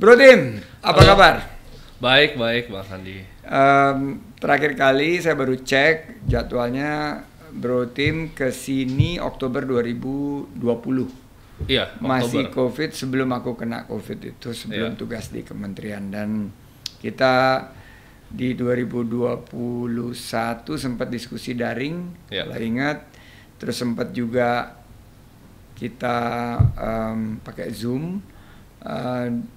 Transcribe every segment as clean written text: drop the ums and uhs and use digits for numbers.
Bro Tim, apa Halo. kabar? Baik, baik Bang Sandi. Terakhir kali saya baru cek jadwalnya Bro Tim ke sini Oktober 2020. Iya, Masih Oktober. COVID sebelum aku kena COVID itu, sebelum Iya. tugas di kementerian. Dan kita di 2021 sempat diskusi daring, Iya. kalau ingat. Terus sempat juga kita pakai Zoom.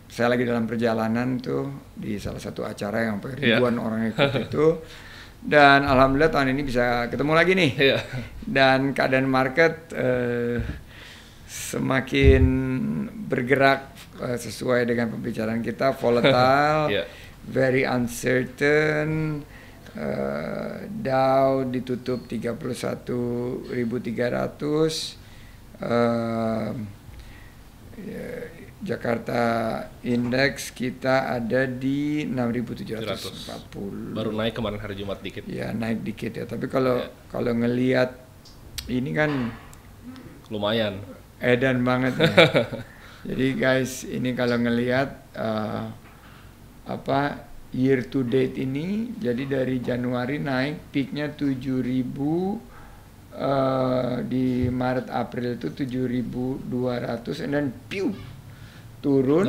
Saya lagi dalam perjalanan tuh di salah satu acara yang ribuan orang ikut itu, dan alhamdulillah tahun ini bisa ketemu lagi nih. Iya. Dan keadaan market semakin bergerak sesuai dengan pembicaraan kita, volatile, Iya. very uncertain. Dow ditutup 31.300. Jakarta Index kita ada di 6.740. Baru naik kemarin hari Jumat dikit. Ya, naik dikit ya. Tapi kalau Ya. kalau ngelihat ini kan Lumayan. edan banget ya. Jadi guys, ini kalau ngelihat year to date ini, jadi dari Januari naik peaknya 7.000, di Maret April itu 7.200, dan piu turun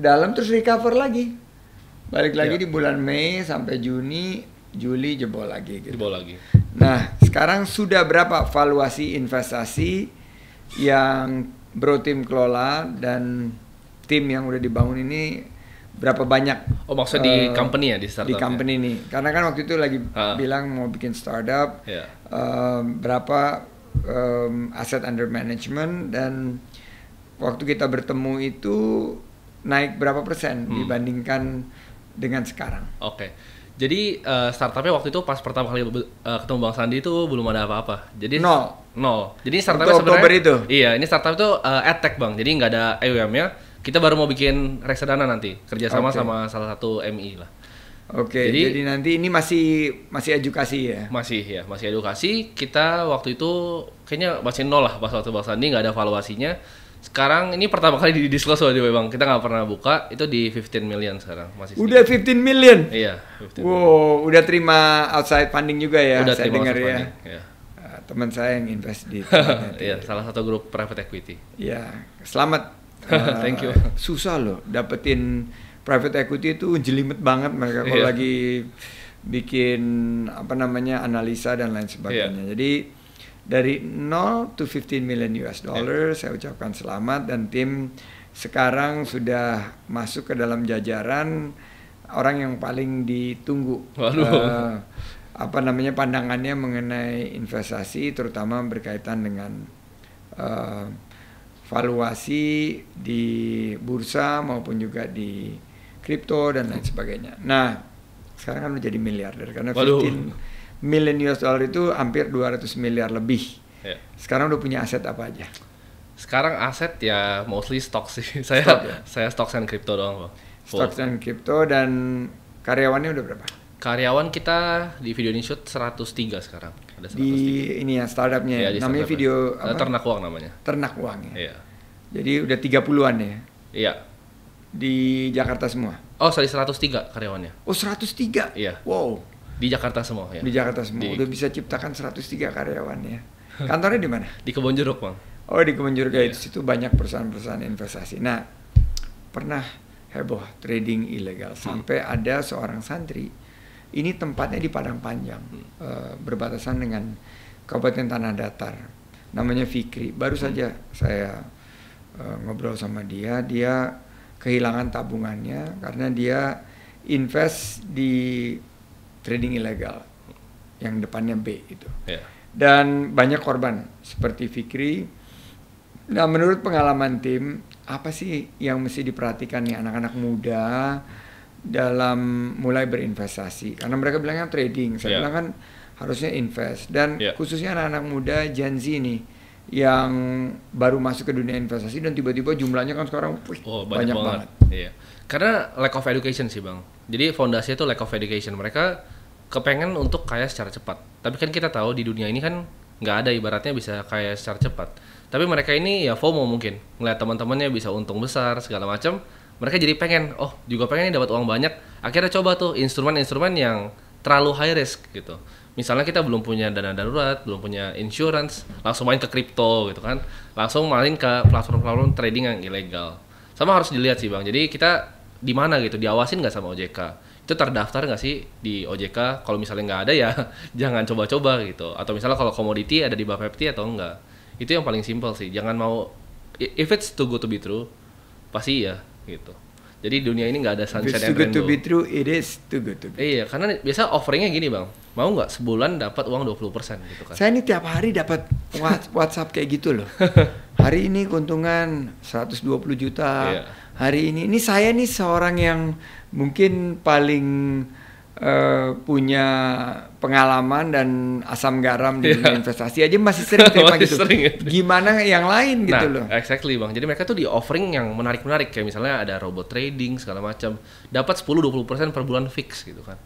dalam terus recover lagi, balik lagi Ya. di bulan Mei sampai Juni, Juli jebol lagi gitu. Jebol lagi. Nah, sekarang sudah berapa valuasi investasi yang Bro Tim kelola, dan tim yang udah dibangun ini berapa banyak? Oh, maksudnya di company ya, di startup? Di company nih, karena kan waktu itu lagi bilang mau bikin startup. Ya. Berapa aset under management, dan waktu kita bertemu itu naik berapa persen dibandingkan dengan sekarang? Oke. Jadi startupnya waktu itu pas pertama kali ketemu Bang Sandi itu belum ada apa-apa. Jadi nol. Jadi startupnya Oktober sebenarnya itu? Iya, ini startup itu adtech Bang. Jadi nggak ada AUM-nya. Kita baru mau bikin reksadana nanti, kerjasama sama salah satu MI lah. Oke, jadi nanti ini masih edukasi ya? Masih edukasi. Kita waktu itu kayaknya masih nol lah pas waktu Bang Sandi, nggak ada valuasinya. Sekarang ini pertama kali di disclose aja Bang, kita nggak pernah buka, itu di 15 million sekarang. Masih udah 15 million? Iya, 15 wow, million. udah terima outside funding juga ya? Udah saya terima dengar outside ya. funding, ya. Teman saya yang invest di Iya, salah satu grup private equity. Ya, selamat. Thank you. Susah loh dapetin private equity itu, jelimet banget mereka kalau lagi bikin analisa dan lain sebagainya. Jadi dari 0 to 15 million US dollar, saya ucapkan selamat, dan tim sekarang sudah masuk ke dalam jajaran orang yang paling ditunggu. Pandangannya mengenai investasi, terutama berkaitan dengan valuasi di bursa maupun juga di kripto dan lain sebagainya. Nah, sekarang kan udah jadi miliarder karena 15 million US dollar itu hampir 200 miliar lebih. Ya. Sekarang udah punya aset apa aja? Sekarang aset ya mostly stock sih. Saya stocks and crypto doang, Bang. Stocks and crypto. Dan karyawannya udah berapa? Karyawan kita di Video ini Shoot 103 sekarang. Ada 103. Di ini ya startupnya. Ya, namanya startup Video apa? Ternak Uang namanya. Ternak Uang ya. Iya. Jadi udah 30-an ya. Iya. Di Jakarta semua. Oh, sorry, 103 karyawannya. Oh, 103. Iya. Wow. Di Jakarta semua ya. Di Jakarta semua. Udah bisa ciptakan 103 karyawan ya. Kantornya di mana? Di Kebonjeruk, Bang. Oh, di Kebonjeruk ya. Di situ banyak perusahaan-perusahaan investasi. Nah, pernah heboh trading ilegal sampai ada seorang santri. Ini tempatnya di Padang Panjang, berbatasan dengan Kabupaten Tanah Datar. Namanya Fikri. Baru saja saya ngobrol sama dia. Dia kehilangan tabungannya karena dia invest di trading ilegal yang depannya B itu. Yeah. Dan banyak korban seperti Fikri. Nah, menurut pengalaman tim, apa sih yang mesti diperhatikan nih anak-anak muda dalam mulai berinvestasi? Karena mereka bilangnya trading, saya bilang kan harusnya invest. Dan khususnya anak-anak muda Gen Z nih yang baru masuk ke dunia investasi, dan tiba-tiba jumlahnya kan sekarang banyak banget. Iya. Karena lack of education sih, Bang. Jadi fondasinya itu lack of education. Mereka kepengen untuk kaya secara cepat. Tapi kan kita tahu di dunia ini kan nggak ada ibaratnya bisa kaya secara cepat. Tapi mereka ini ya FOMO mungkin, ngeliat teman-temannya bisa untung besar segala macam, mereka jadi pengen, juga pengen nih dapat uang banyak. Akhirnya coba tuh instrumen-instrumen yang terlalu high risk gitu. Misalnya kita belum punya dana darurat, belum punya insurance, langsung main ke kripto gitu kan. Langsung main ke platform-platform trading yang ilegal. Sama harus dilihat sih Bang. Jadi kita di mana gitu, diawasin nggak sama OJK? Itu terdaftar nggak sih di OJK? Kalau misalnya nggak ada ya jangan coba-coba gitu. Atau misalnya kalau komoditi ada di Bapepti atau enggak. Itu yang paling simpel sih. Jangan mau, if it's too good to be true, pasti ya gitu. Jadi dunia ini nggak ada sunshine and rainbow. If it's too good to be true, it is too good to be. Iya, karena biasa offeringnya gini Bang, mau nggak sebulan dapat uang 20% gitu kan. Saya ini tiap hari dapat WhatsApp kayak gitu loh. Hari ini keuntungan 120 juta. Iya. Hari ini saya nih seorang yang mungkin paling punya pengalaman dan asam garam di dunia investasi aja masih sering terima gitu. Gimana yang lain gitu loh. Exactly Bang. Jadi mereka tuh di offering yang menarik-menarik, kayak misalnya ada robot trading segala macam, dapat 10-20% per bulan fix gitu kan.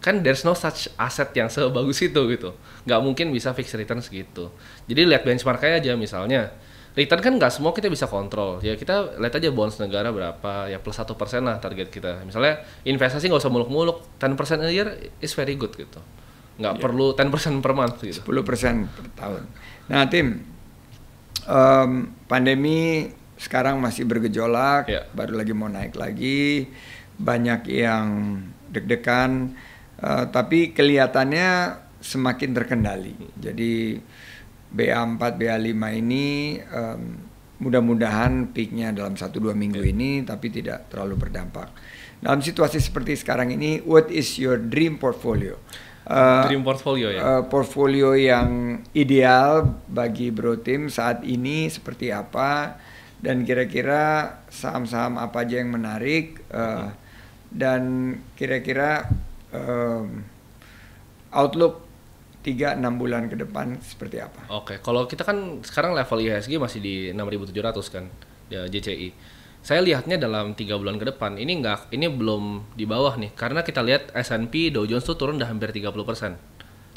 Kan there's no such asset yang sebagus itu gitu. Nggak mungkin bisa fix return segitu. Jadi lihat benchmark-nya aja, misalnya return kan nggak semua kita bisa kontrol. Ya kita lihat aja bonds negara berapa, ya plus 1% lah target kita. Misalnya investasi nggak usah muluk-muluk, 10% a year is very good gitu. Nggak perlu 10% per month gitu. 10% per tahun. Nah Tim, pandemi sekarang masih bergejolak, baru lagi mau naik lagi, banyak yang deg-degan, tapi kelihatannya semakin terkendali. Jadi BA4, BA5 ini mudah-mudahan peaknya dalam 1-2 minggu ini, tapi tidak terlalu berdampak. Dalam situasi seperti sekarang ini, what is your dream portfolio? Dream portfolio ya? Portfolio yang ideal bagi Bro Tim saat ini seperti apa? Dan kira-kira saham-saham apa aja yang menarik? Dan kira-kira outlook 3-6 bulan ke depan seperti apa? Oke, kalau kita kan sekarang level IHSG masih di 6.700 kan, ya JCI. Saya lihatnya dalam 3 bulan ke depan, ini belum di bawah nih, karena kita lihat S&P, Dow Jones tuh turun udah hampir 30%.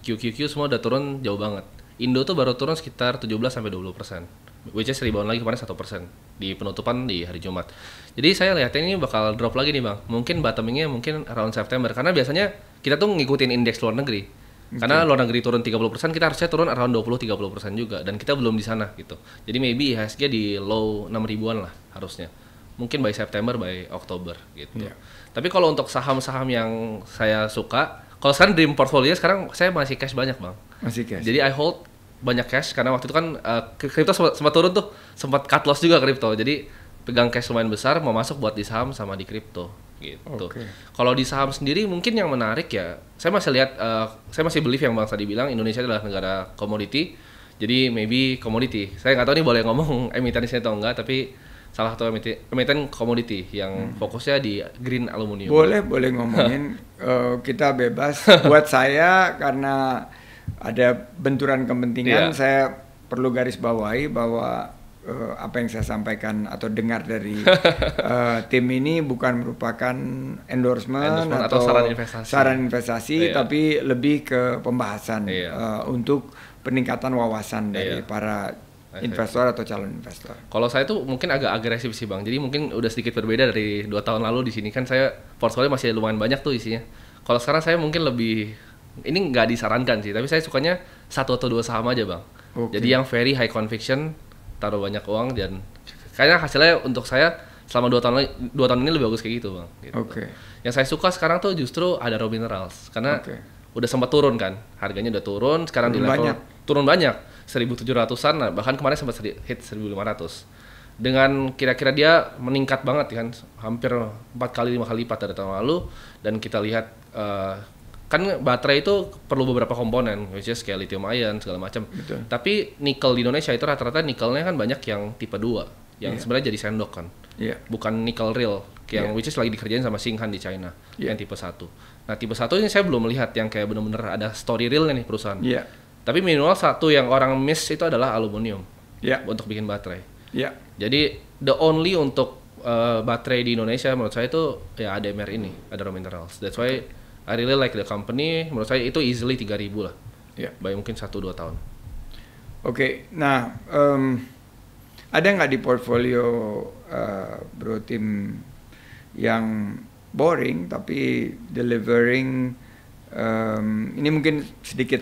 QQQ semua udah turun jauh banget. Indo tuh baru turun sekitar 17-20%. Which is rebound lagi kemarin 1% di penutupan di hari Jumat. Jadi saya lihatnya ini bakal drop lagi nih Bang. Mungkin bottomingnya mungkin around September, karena biasanya kita tuh ngikutin indeks luar negeri. Karena luar negeri turun 30%, kita harusnya turun around 20-30% juga, dan kita belum di sana gitu. Jadi maybe IHSG di low 6 ribuan lah harusnya. Mungkin by September, by Oktober gitu. Tapi kalau untuk saham-saham yang saya suka, kalau sekarang dream portfolio sekarang saya masih cash banyak Bang. Masih cash. Jadi I hold banyak cash, karena waktu itu kan kripto sempat turun tuh, sempat cut loss juga kripto. Jadi pegang cash lumayan besar, mau masuk buat di saham sama di kripto gitu. Kalau di saham sendiri mungkin yang menarik ya, saya masih lihat, saya masih believe yang Bang tadi bilang, Indonesia adalah negara komoditi. Jadi maybe komoditi. Saya nggak tahu nih boleh ngomong emiten di sini atau enggak, tapi salah satu emiten komoditi yang fokusnya di green aluminium. Boleh ngomongin. Kita bebas. Buat saya, karena ada benturan kepentingan, saya perlu garis bawahi bahwa apa yang saya sampaikan atau dengar dari tim ini bukan merupakan endorsement atau saran investasi, tapi lebih ke pembahasan untuk peningkatan wawasan dari para investor atau calon investor. Kalau saya tuh mungkin agak agresif sih Bang, jadi mungkin udah sedikit berbeda dari 2 tahun lalu. Di sini kan saya portfolio masih lumayan banyak tuh isinya. Kalau sekarang saya mungkin lebih, ini nggak disarankan sih, tapi saya sukanya 1 atau 2 saham aja Bang. Jadi yang very high conviction, taruh banyak uang, dan kayaknya hasilnya untuk saya selama 2 tahun ini lebih bagus kayak gitu Bang gitu. Yang saya suka sekarang tuh justru ada Raw Minerals, karena udah sempat turun kan, harganya udah turun, sekarang di level turun banyak, 1.700-an, bahkan kemarin sempat hit 1.500. Dengan kira-kira dia meningkat banget kan, hampir 4 kali 5 kali lipat dari tahun lalu. Dan kita lihat kan baterai itu perlu beberapa komponen, which is kayak lithium ion segala macam. Tapi nikel di Indonesia itu rata-rata nikelnya kan banyak yang tipe 2, yang sebenarnya jadi sendok kan. Bukan nikel real, yang which is lagi dikerjain sama Xinghan di China, yang tipe 1. Nah, tipe 1 ini saya belum melihat yang kayak bener-bener ada story realnya nih perusahaan. Tapi minimal satu yang orang miss itu adalah aluminium untuk bikin baterai. Jadi the only untuk baterai di Indonesia menurut saya itu ya ADMR ini, ada Raw Minerals. That's why I really like the company. Menurut saya itu easily 3.000 lah. By mungkin 1-2 tahun. Nah ada nggak di portfolio Bro Tim yang boring tapi delivering. Ini mungkin sedikit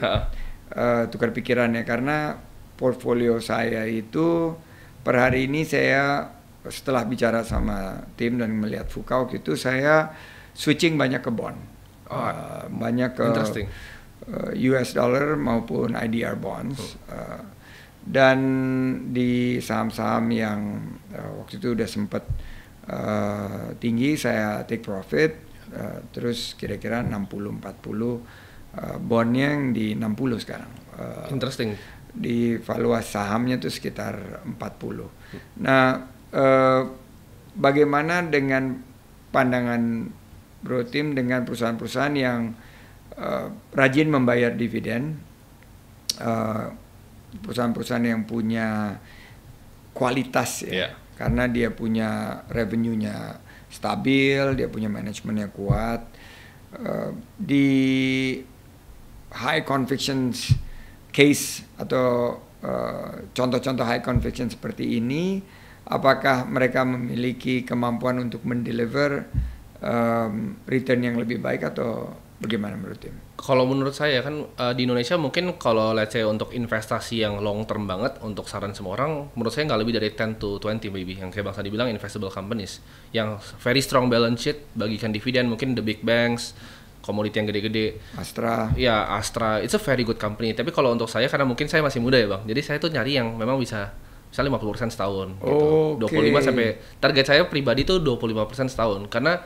tukar pikiran ya, karena portfolio saya itu per hari ini saya setelah bicara sama tim dan melihat VUCA waktu itu, saya switching banyak ke bond, banyak ke US dollar maupun IDR bonds, dan di saham-saham yang waktu itu udah sempat tinggi saya take profit, terus kira-kira 60-40, bondnya yang di 60 sekarang. Interesting. Di valuasi sahamnya itu sekitar 40. Nah, bagaimana dengan pandangan Bro Tim dengan perusahaan-perusahaan yang rajin membayar dividen, perusahaan-perusahaan yang punya kualitas ya, karena dia punya revenue-nya stabil, dia punya manajemennya kuat, di high conviction case atau contoh-contoh high conviction seperti ini, apakah mereka memiliki kemampuan untuk mendeliver return yang lebih baik atau bagaimana menurut tim? Kalau menurut saya kan di Indonesia mungkin kalau let's say untuk investasi yang long term banget, untuk saran semua orang, menurut saya nggak lebih dari 10 to 20 maybe, yang kayak Bang Sandi bilang investable companies yang very strong balance sheet, bagikan dividen, mungkin the big banks, komoditi yang gede-gede. Astra. Ya, Astra, it's a very good company. Tapi kalau untuk saya, karena mungkin saya masih muda ya Bang, jadi saya tuh nyari yang memang bisa misalnya 50% setahun gitu. 25 sampai, target saya pribadi tuh 25% setahun. Karena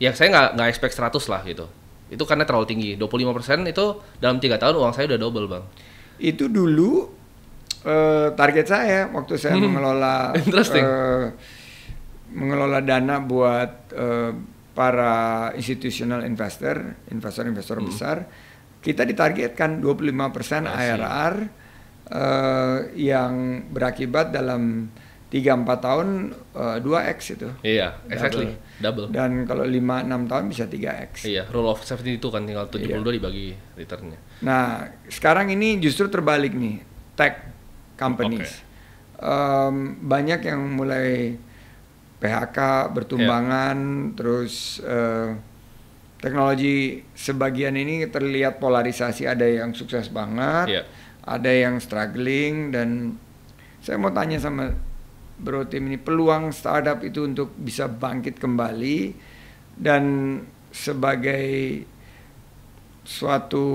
ya saya nggak expect 100 lah gitu. Itu karena terlalu tinggi. 25% itu dalam 3 tahun uang saya udah double Bang. Itu dulu target saya waktu saya mengelola dana buat para institutional investor besar, kita ditargetkan 25% IRR yang berakibat dalam 3-4 tahun 2x itu. Iya, exactly, double. Dan kalau 5-6 tahun bisa 3x. Iya, rule of 70 itu kan tinggal 72 dibagi returnnya. Nah, sekarang ini justru terbalik nih, tech companies. Banyak yang mulai PHK bertumbangan, terus teknologi sebagian ini terlihat polarisasi, ada yang sukses banget, ada yang struggling, dan saya mau tanya sama Bro Tim ini, peluang startup itu untuk bisa bangkit kembali dan sebagai suatu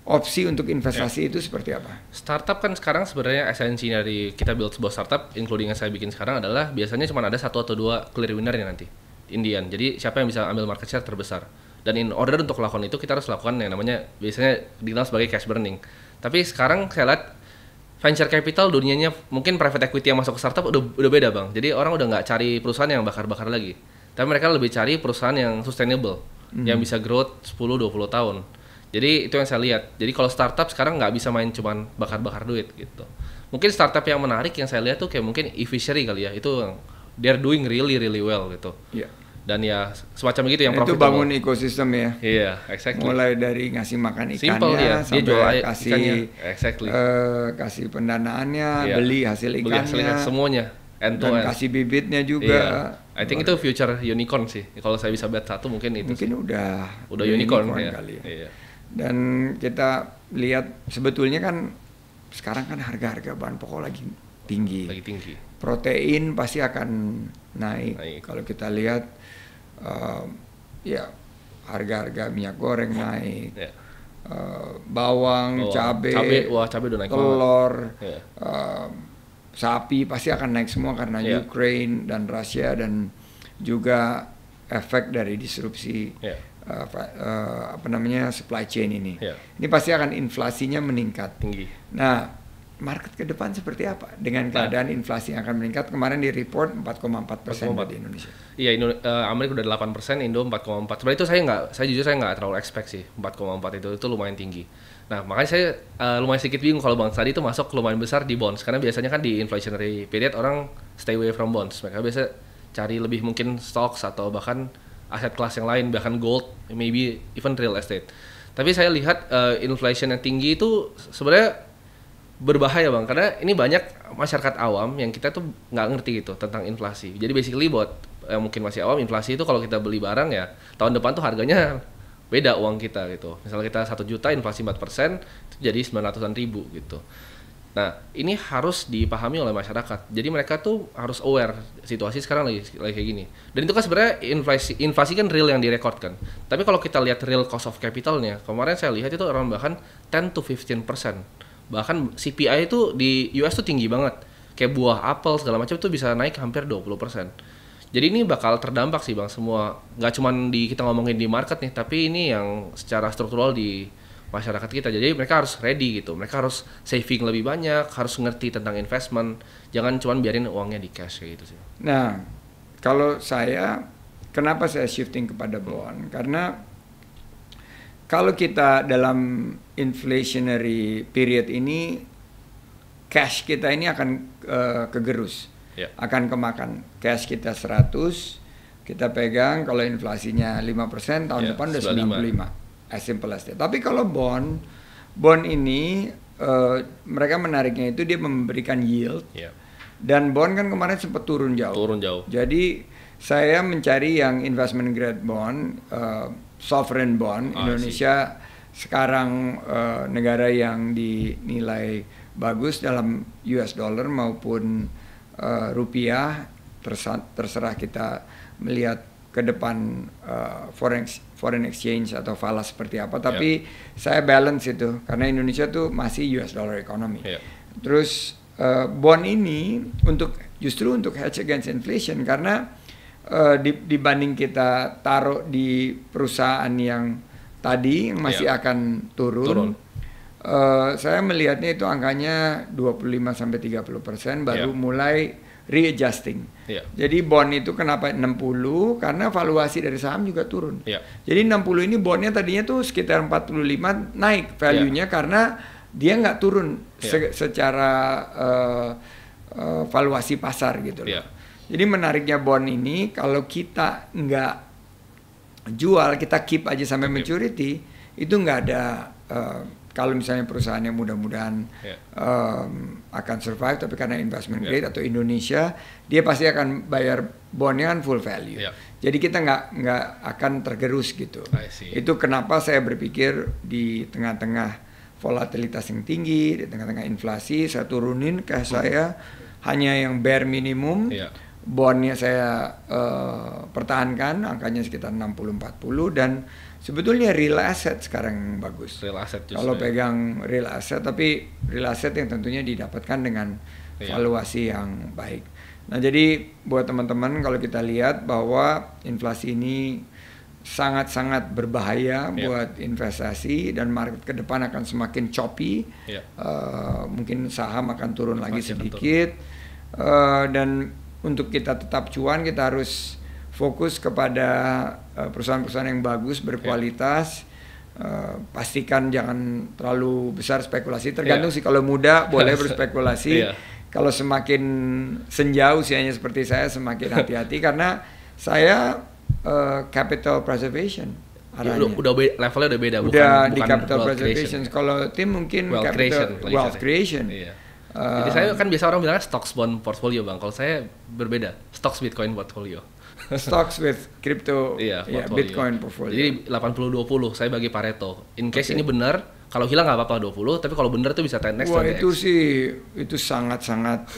opsi untuk investasi itu seperti apa? Startup kan sekarang sebenarnya esensi dari kita build sebuah startup, including yang saya bikin sekarang adalah biasanya cuma ada 1 atau 2 clear winner-nya nanti, Indian. Jadi siapa yang bisa ambil market share terbesar. Dan in order untuk melakukan itu kita harus lakukan yang namanya biasanya dikenal sebagai cash burning. Tapi sekarang saya lihat venture capital dunianya, mungkin private equity yang masuk ke startup udah beda Bang. Jadi orang udah nggak cari perusahaan yang bakar-bakar lagi. Tapi mereka lebih cari perusahaan yang sustainable, yang bisa growth 10-20 tahun. Jadi itu yang saya lihat. Jadi kalau startup sekarang nggak bisa main cuman bakar-bakar duit gitu. Mungkin startup yang menarik yang saya lihat tuh kayak mungkin e-fishery kali ya. Itu they're doing really well gitu. Iya. Dan ya semacam begitu yang profitable. Itu bangun ekosistem ya. Iya, exactly. Mulai dari ngasih makan ikannya, simple, sampai dia jual kasih ikannya. Exactly. Kasih pendanaannya, beli hasil ikannya, semuanya. Dan kasih bibitnya juga. I think itu future unicorn sih. Kalau saya bisa bet satu mungkin itu. Mungkin sih. udah unicorn ya. Kali ya. Iya. Dan kita lihat sebetulnya kan sekarang kan harga-harga bahan pokok lagi tinggi. Protein pasti akan naik. Kalau kita lihat ya harga-harga minyak goreng naik. Bawang, cabai udah naik telur, sapi pasti akan naik semua karena Ukraine dan Rusia, dan juga efek dari disrupsi supply chain ini. Ini pasti akan inflasinya meningkat tinggi. Nah, market ke depan seperti apa dengan keadaan inflasi yang akan meningkat? Kemarin di report 4,4% di Indonesia. Iya, Amerika udah 8%, Indo 4,4%. Sebenarnya itu saya jujur nggak terlalu expect sih 4,4 itu lumayan tinggi. Nah, makanya saya lumayan sedikit bingung kalau Bang Sadi itu masuk lumayan besar di bonds, karena biasanya kan di inflationary period orang stay away from bonds. Mereka biasa cari lebih mungkin stocks atau bahkan aset kelas yang lain, bahkan gold, maybe even real estate. Tapi saya lihat inflation yang tinggi itu sebenarnya berbahaya Bang, karena ini banyak masyarakat awam yang kita tuh nggak ngerti gitu tentang inflasi. Jadi basically buat yang mungkin masih awam, inflasi itu kalau kita beli barang ya tahun depan tuh harganya beda uang kita gitu. Misalnya kita 1 juta inflasi 4%, itu jadi 900-an ribu gitu. Nah, ini harus dipahami oleh masyarakat. Jadi mereka tuh harus aware situasi sekarang lagi kayak gini. Dan itu kan sebenarnya inflasi kan real yang direkodkan. Tapi kalau kita lihat real cost of capitalnya, kemarin saya lihat itu around bahkan 10 to 15%. Bahkan CPI itu di US tuh tinggi banget. Kayak buah apel segala macam tuh bisa naik hampir 20%. Jadi ini bakal terdampak sih Bang semua. Nggak cuma kita ngomongin di market nih, tapi ini yang secara struktural di masyarakat kita. Jadi mereka harus ready gitu. Mereka harus saving lebih banyak, harus ngerti tentang investment. Jangan cuma biarin uangnya di cash kayak gitu sih. Nah, kalau saya, kenapa saya shifting kepada bond? Karena kalau kita dalam inflationary period ini, cash kita ini akan kegerus. Akan kemakan. Cash kita 100, kita pegang, kalau inflasinya 5%, tahun depan udah 95. As simple as that. Tapi kalau bond ini mereka menariknya itu dia memberikan yield. Dan bond kan kemarin sempat turun jauh. Jadi saya mencari yang investment grade bond, sovereign bond. Indonesia sekarang negara yang dinilai bagus dalam US dollar maupun rupiah, terserah kita melihat ke depan foreign exchange atau falas seperti apa, tapi saya balance itu karena Indonesia tuh masih US dollar economy. Terus bond ini justru untuk hedge against inflation, karena dibanding kita taruh di perusahaan yang tadi yang masih akan turun. Saya melihatnya itu angkanya 25-30% baru mulai readjusting. Jadi bond itu kenapa 60? Karena valuasi dari saham juga turun. Jadi 60 ini bondnya tadinya tuh sekitar 45 naik value-nya karena dia nggak turun secara valuasi pasar gitu loh. Jadi menariknya bond ini kalau kita nggak jual, kita keep aja sampai maturity, itu nggak ada. Kalau misalnya perusahaannya mudah-mudahan akan survive, tapi karena investment grade atau Indonesia, dia pasti akan bayar bondnya kan full value. Jadi kita nggak akan tergerus gitu. Itu kenapa saya berpikir di tengah-tengah volatilitas yang tinggi, di tengah-tengah inflasi, saya turunin cash saya hanya yang bare minimum. Bondnya saya pertahankan, angkanya sekitar 60-40, dan sebetulnya real asset sekarang bagus. Real asset justru. Kalau pegang real asset, tapi real asset yang tentunya didapatkan dengan valuasi yang baik. Nah, jadi buat teman-teman kalau kita lihat bahwa inflasi ini sangat-sangat berbahaya buat investasi dan market ke depan akan semakin choppy. Mungkin saham akan turun lagi sedikit. Dan untuk kita tetap cuan, kita harus fokus kepada perusahaan-perusahaan yang bagus, berkualitas. Pastikan jangan terlalu besar spekulasi. Tergantung sih, kalau muda boleh berspekulasi. Kalau semakin senja usianya seperti saya, semakin hati-hati karena saya capital preservation. Levelnya udah beda. Bukan di capital preservation. Kalau tim mungkin wealth creation. Jadi saya kan biasa orang bilang stocks bond portfolio Bang. Kalau saya berbeda, stocks Bitcoin portfolio. Stocks with crypto, Bitcoin portfolio. Jadi 80-20, saya bagi Pareto. In case ini benar, kalau hilang nggak apa-apa 20, tapi kalau benar tuh bisa 10x. Wah, itu sih itu sangat-sangat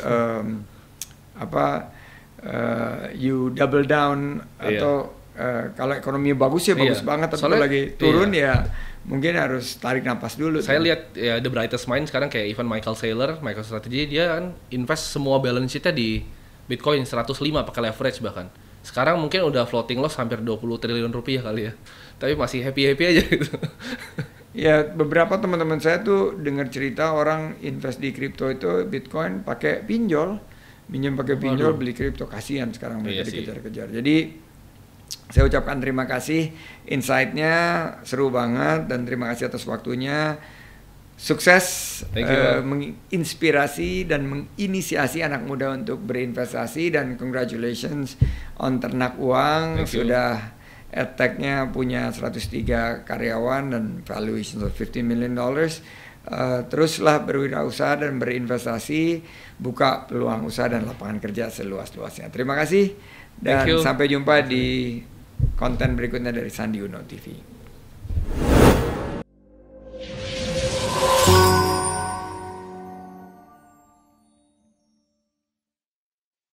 you double down atau kalau ekonomi bagus ya bagus banget, tapi kalau lagi turun ya mungkin harus tarik napas dulu. Saya lihat ya the brightest mind sekarang kayak even Michael Saylor, MicroStrategy, dia kan invest semua balance sheet-nya di Bitcoin 105 pakai leverage bahkan. Sekarang mungkin udah floating loss hampir 20 triliun rupiah kali ya. Tapi masih happy-happy aja gitu. Ya, beberapa teman-teman saya tuh dengar cerita orang invest di kripto itu Bitcoin pakai pinjol. Minjem pakai pinjol, beli kripto, kasihan sekarang mereka dikejar-kejar. Jadi saya ucapkan terima kasih, insight-nya seru banget, dan terima kasih atas waktunya. Sukses menginspirasi dan menginisiasi anak muda untuk berinvestasi, dan congratulations on Ternak Uang. Sudah EdTech-nya punya 103 karyawan dan valuation of $50 million. Teruslah berwirausaha dan berinvestasi, buka peluang usaha dan lapangan kerja seluas-luasnya. Terima kasih dan sampai jumpa di konten berikutnya dari Sandi Uno TV.